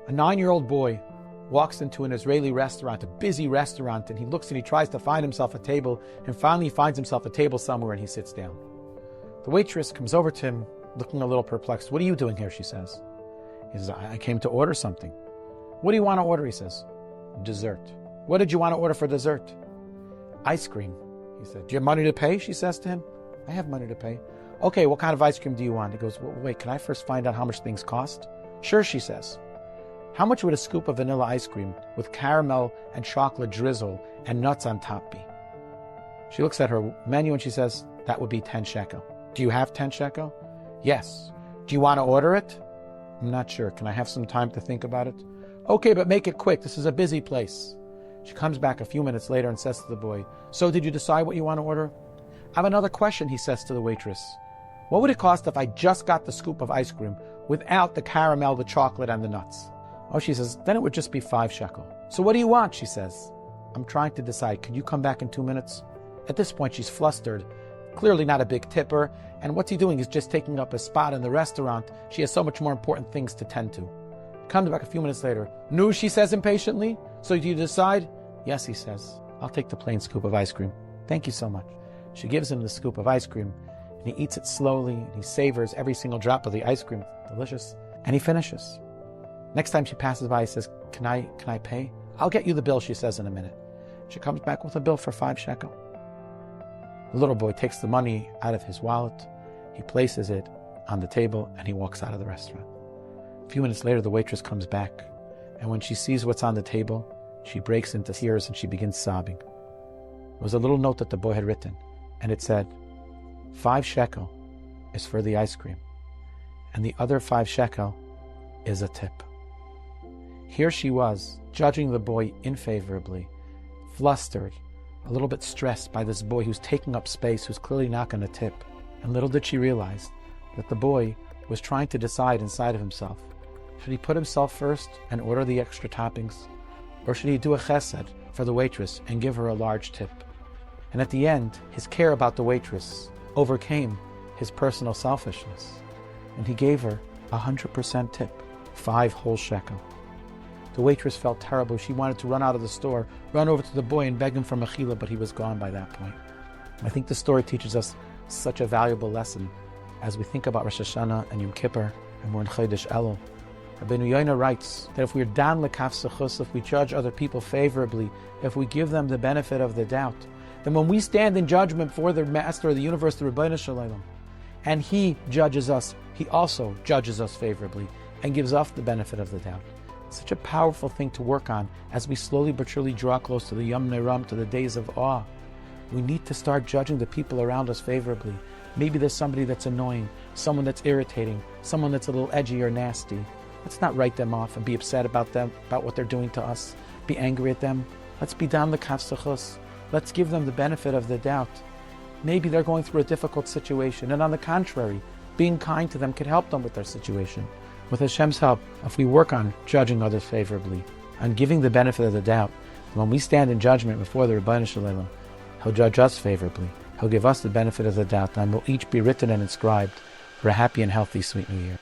A 9-year-old boy walks into an Israeli restaurant, a busy restaurant, and he looks and he tries to find himself a table, and finally he finds himself a table somewhere and he sits down. The waitress comes over to him, looking a little perplexed. "What are you doing here?" she says. He says, "I came to order something." "What do you want to order?" he says. "Dessert." "What did you want to order for dessert?" "Ice cream," he said. "Do you have money to pay?" she says to him. "I have money to pay." "Okay, what kind of ice cream do you want?" He goes, "Well, wait, can I first find out how much things cost?" "Sure," she says. "How much would a scoop of vanilla ice cream with caramel and chocolate drizzle and nuts on top be?" She looks at her menu and she says, "That would be 10 shekel." "Do you have 10 shekel?" "Yes." "Do you want to order it?" "I'm not sure. Can I have some time to think about it?" "Okay, but make it quick. This is a busy place." She comes back a few minutes later and says to the boy, "So did you decide what you want to order?" "I have another question," he says to the waitress. "What would it cost if I just got the scoop of ice cream without the caramel, the chocolate, and the nuts?" "Oh," she says, "then it would just be 5 shekel." "So what do you want?" she says. "I'm trying to decide. Could you come back in 2 minutes?" At this point, she's flustered, clearly not a big tipper, and what's he doing is just taking up a spot in the restaurant. She has so much more important things to tend to. Comes back a few minutes later. "No," she says impatiently. "So do you decide?" "Yes," he says. "I'll take the plain scoop of ice cream. Thank you so much." She gives him the scoop of ice cream, and he eats it slowly, and he savors every single drop of the ice cream. It's delicious. And he finishes. Next time she passes by, he says, Can I pay?" "I'll get you the bill," she says in a minute. She comes back with a bill for 5 shekel. The little boy takes the money out of his wallet, he places it on the table, and he walks out of the restaurant. A few minutes later, the waitress comes back, and when she sees what's on the table, she breaks into tears and she begins sobbing. There was a little note that the boy had written, and it said, 5 shekel is for the ice cream, and the other 5 shekel is a tip. Here she was, judging the boy unfavorably, flustered, a little bit stressed by this boy who's taking up space, who's clearly not going to tip. And little did she realize that the boy was trying to decide inside of himself, should he put himself first and order the extra toppings, or should he do a chesed for the waitress and give her a large tip? And at the end, his care about the waitress overcame his personal selfishness, and he gave her 100% tip, 5 whole shekel. The waitress felt terrible. She wanted to run out of the store, run over to the boy and beg him for mechila, but he was gone by that point. I think the story teaches us such a valuable lesson as we think about Rosh Hashanah and Yom Kippur, and we're in Chodesh Elul. Rabbeinu Yonah writes that if we're dan lekaf sechus, if we judge other people favorably, if we give them the benefit of the doubt, then when we stand in judgment for the Master of the universe, the Ribbono Shel Olam, and He judges us, He also judges us favorably and gives us the benefit of the doubt. Such a powerful thing to work on as we slowly but surely draw close to the Yom Neram, to the days of awe. We need to start judging the people around us favorably. Maybe there's somebody that's annoying, someone that's irritating, someone that's a little edgy or nasty. Let's not write them off and be upset about them, about what they're doing to us. Be angry at them. Let's be dan lekaf sechus. Let's give them the benefit of the doubt. Maybe they're going through a difficult situation, and on the contrary, being kind to them could help them with their situation. With Hashem's help, if we work on judging others favorably, on giving the benefit of the doubt, when we stand in judgment before the Ribbono Shel Olam, He'll judge us favorably. He'll give us the benefit of the doubt, and we'll each be written and inscribed for a happy and healthy, sweet New Year.